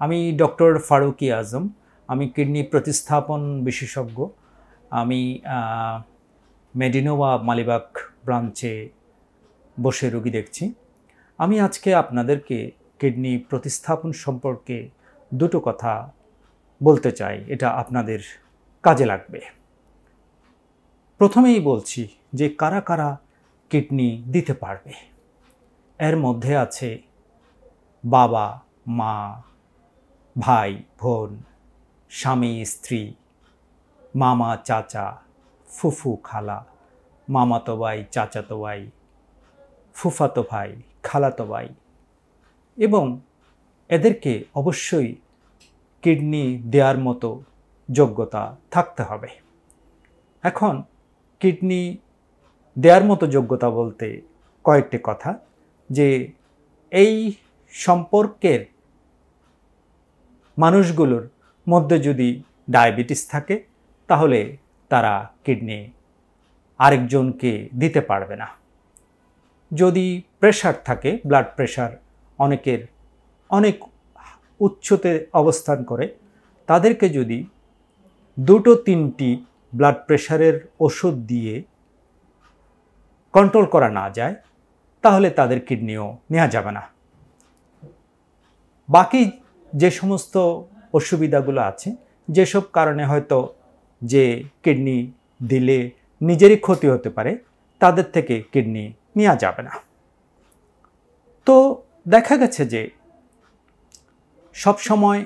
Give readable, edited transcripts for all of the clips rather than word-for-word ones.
আমি ডক্টর ফারুকি আজম। আমি কিডনি প্রতিস্থাপন বিশেষজ্ঞ। আমি মেডিনোভা মালিবাগ ব্রাঞ্চে বসে রোগী দেখছি। আমি আজকে আপনাদেরকে কিডনি প্রতিস্থাপন সম্পর্কে দুটো কথা বলতে চাই, এটা আপনাদের কাজে লাগবে। প্রথমেই বলছি যে কারা কারা কিডনি দিতে পারবে। এর মধ্যে আছে বাবা, মা, ভাই, বোন, স্বামী, স্ত্রী, মামা, চাচা, ফুফু, খালা, মামাতো ভাই, চাচাতো ভাই, ফুফাতো ভাই, খালাতো ভাই, এবং এদেরকে অবশ্যই কিডনি দেওয়ার মতো যোগ্যতা থাকতে হবে। এখন কিডনি দেওয়ার মতো যোগ্যতা বলতে কয়েকটি কথা, যে এই সম্পর্কের মানুষগুলোর মধ্যে যদি ডায়াবেটিস থাকে তাহলে তারা কিডনি আরেকজনকে দিতে পারবে না। যদি প্রেশার থাকে, ব্লাড প্রেশার অনেকের অনেক উচ্চতে অবস্থান করে, তাদেরকে যদি 2-3টি ব্লাড প্রেশারের ওষুধ দিয়ে কন্ট্রোল করা না যায় তাহলে তাদের কিডনিও নেওয়া যাবে না। বাকি যে সমস্ত অসুবিধাগুলো আছে, যেসব কারণে হয়তো যে কিডনি দিলে নিজেরই ক্ষতি হতে পারে, তাদের থেকে কিডনি নেওয়া যাবে না। তো দেখা গেছে যে সবসময়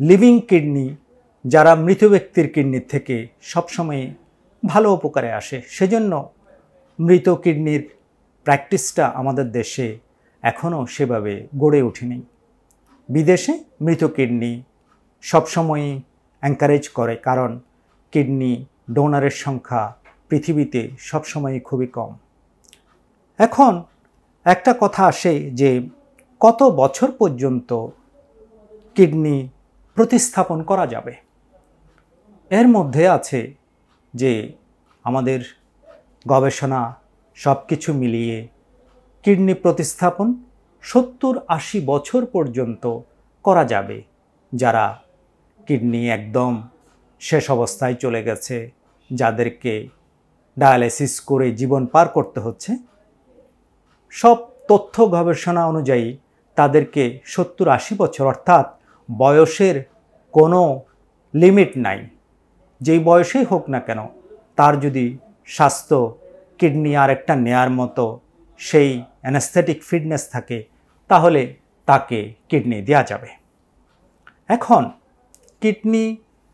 লিভিং কিডনি, যারা মৃত ব্যক্তির কিডনির থেকে সবসময় ভালো উপকারে আসে, সেজন্য মৃত কিডনির প্র্যাকটিসটা আমাদের দেশে এখনও সেভাবে গড়ে ওঠেনি। বিদেশে মৃত কিডনি সবসময়ই এনকারেজ করে, কারণ কিডনি ডোনারের সংখ্যা পৃথিবীতে সবসময়ই খুবই কম। এখন একটা কথা আসে যে কত বছর পর্যন্ত কিডনি প্রতিস্থাপন করা যাবে। এর মধ্যে আছে যে আমাদের গবেষণা সব কিছু মিলিয়ে কিডনি প্রতিস্থাপন 70-80 বছর পর্যন্ত করা যাবে। যারা কিডনি একদম শেষ অবস্থায় চলে গেছে, যাদেরকে ডায়ালাইসিস করে জীবন পার করতে হচ্ছে, সব তথ্য গবেষণা অনুযায়ী তাদেরকে 70-80 বছর, অর্থাৎ বয়সের কোনো লিমিট নাই, যেই বয়সেই হোক না কেন, তার যদি স্বাস্থ্য কিডনি আরেকটা নেয়ার মতো সেই অ্যানাস্থেটিক ফিটনেস থাকে, তাহলে তাকে কিডনি দেওয়া যাবে। এখন কিডনি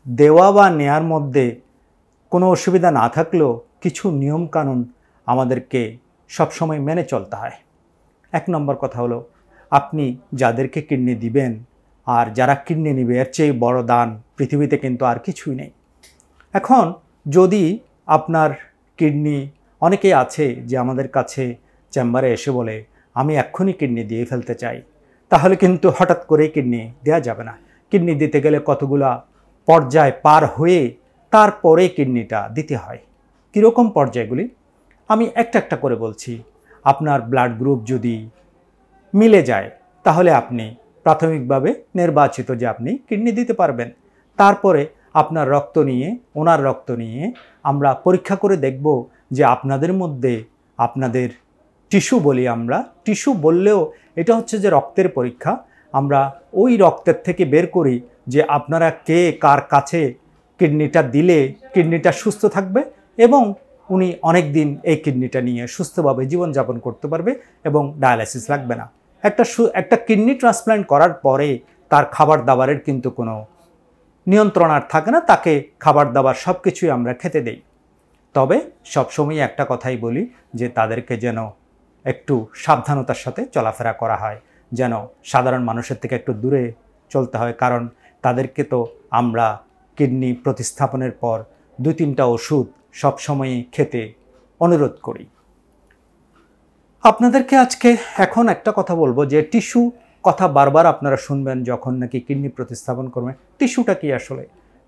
দেওয়া বা নেয়ার মধ্যে কোনো অসুবিধা না থাকলেও কিছু নিয়মকানুন আমাদেরকে সবসময় মেনে চলতে হয়। 1 নম্বর কথা হলো, আপনি যাদেরকে কিডনি দিবেন আর যারা কিডনি নেবে, এর চেয়ে বড় দান পৃথিবীতে কিন্তু আর কিছুই নেই। এখন যদি আপনার কিডনি, অনেকেই আছে যে আমাদের কাছে চেম্বারে এসে বলে আমি এক্ষুনি কিডনি দিয়ে ফেলতে চাই, তাহলে কিন্তু হঠাৎ করেই কিডনি দেওয়া যাবে না। কিডনি দিতে গেলে কতগুলা পর্যায় পার হয়ে তারপরে কিডনিটা দিতে হয়। কীরকম পর্যায়গুলি আমি একটা একটা করে বলছি। আপনার ব্লাড গ্রুপ যদি মিলে যায় তাহলে আপনি প্রাথমিকভাবে নির্বাচিত যে আপনি কিডনি দিতে পারবেন। তারপরে আপনার রক্ত নিয়ে, ওনার রক্ত নিয়ে আমরা পরীক্ষা করে দেখব যে আপনাদের মধ্যে, আপনাদের টিস্যু বলি আমরা, টিস্যু বললেও এটা হচ্ছে যে রক্তের পরীক্ষা। আমরা ওই রক্তের থেকে বের করি যে আপনারা কে কার কাছে কিডনিটা দিলে কিডনিটা সুস্থ থাকবে এবং উনি অনেক দিন এই কিডনিটা নিয়ে সুস্থভাবে জীবনযাপন করতে পারবে এবং ডায়ালাইসিস লাগবে না। একটা কিডনি ট্রান্সপ্ল্যান্ট করার পরে তার খাবার দাবারের কিন্তু কোনো নিয়ন্ত্রণ আর থাকে না, তাকে খাবার দাবার সব কিছুই আমরা খেতে দেই। তবে সবসময় একটা কথাই বলি যে তাদেরকে যেন একটু সাবধানতার সাথে চলাফেরা করা হয়, যেন সাধারণ মানুষের থেকে একটু দূরে চলতে হয়, কারণ তাদেরকে তো আমরা কিডনি প্রতিস্থাপনের পর 2-3টা ওষুধ সবসময়ই খেতে অনুরোধ করি। আপনাদেরকে আজকে এখন একটা কথা বলবো যে টিস্যু কথা বারবার আপনারা শুনবেন যখন নাকি কিডনি প্রতিস্থাপন করবেন। টিস্যুটা কি আসলে?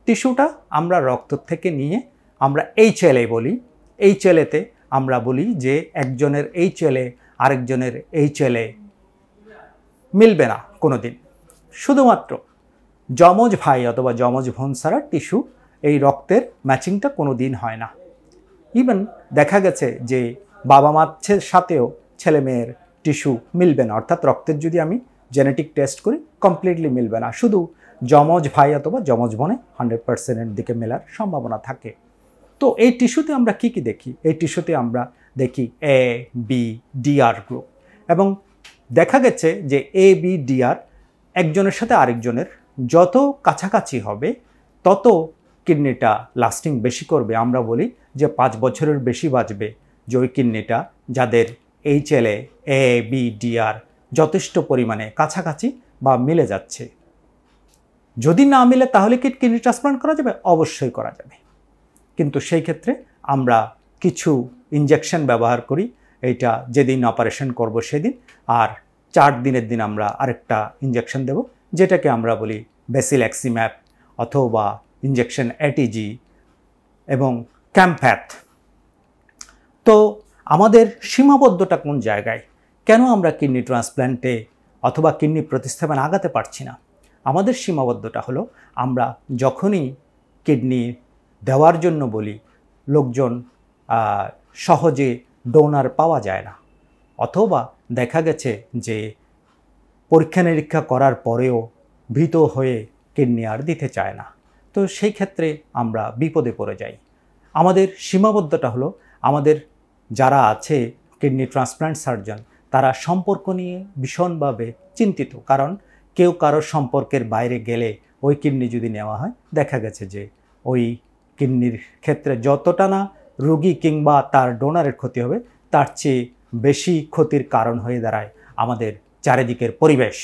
টিস্যুটা আমরা রক্ত থেকে নিয়ে আমরা HLA বলি। HLAতে আমরা বলি যে একজনের HLA আরেকজনের HLA মিলবে না কোনো দিন। শুধুমাত্র যমজ ভাই অথবা যমজ বোন ছাড়া টিস্যু এই রক্তের ম্যাচিংটা কোনো দিন হয় না। ইভেন দেখা গেছে যে বাবা মার সাথেও ছেলে মেয়ের টিস্যু মিলবে না, অর্থাৎ রক্তের যদি আমি জেনেটিক টেস্ট করি কমপ্লিটলি মিলবে না, শুধু যমজ ভাই অথবা যমজ বোনে 100%-এর দিকে মেলার সম্ভাবনা থাকে। তো এই টিস্যুতে আমরা কি কি দেখি? এই টিস্যুতে আমরা দেখি A B D R group, এবং দেখা গেছে যে এ বি ডি আর একজনের সাথে আরেকজনের যত কাছাকাছি হবে তত কিডনিটা লাস্টিং বেশি করবে। আমরা বলি যে 5 বছরের বেশি বাঁচবে যে ওই কিডনিটা যাদের HLA এ বি ডি আর যথেষ্ট পরিমাণে কাছাকাছি বা মিলে যাচ্ছে। যদি না মিলে তাহলে কি কিডনি ট্রান্সপ্লান্ট করা যাবে? অবশ্যই করা যাবে, কিন্তু সেই ক্ষেত্রে আমরা কিছু ইনজেকশন ব্যবহার করি। এইটা যেদিন অপারেশন করব সেদিন, আর 4 দিনের দিন আমরা আরেকটা ইনজেকশন দেব, যেটাকে আমরা বলি বেসিল্যাক্সিম্যাব অথবা ইনজেকশন এটিজি এবং ক্যাম্প্যাথ। তো আমাদের সীমাবদ্ধতা কোন জায়গায়? কেন আমরা কিডনি ট্রান্সপ্ল্যান্টে অথবা কিডনি প্রতিস্থাপন আগাতে পারছি না? আমাদের সীমাবদ্ধতা হলো আমরা যখনই কিডনি দেওয়ার জন্য বলি, লোকজন সহজে ডোনার পাওয়া যায় না, অথবা দেখা গেছে যে পরীক্ষা নিরীক্ষা করার পরেও ভীত হয়ে কিডনি আর দিতে চায় না। তো সেই ক্ষেত্রে আমরা বিপদে পড়ে যাই। আমাদের সীমাবদ্ধতা হলো আমাদের যারা আছে কিডনি ট্রান্সপ্লান্ট সার্জন, তারা সম্পর্ক নিয়ে ভীষণভাবে চিন্তিত, কারণ কেউ কারোর সম্পর্কের বাইরে গেলে ওই কিডনি যদি নেওয়া হয়, দেখা গেছে যে ওই কিডনির ক্ষেত্রে যতটা না রোগী কিংবা তার ডোনারের ক্ষতি হবে, তার চেয়ে বেশি ক্ষতির কারণ হয়ে দাঁড়ায় আমাদের চারিদিকের পরিবেশ।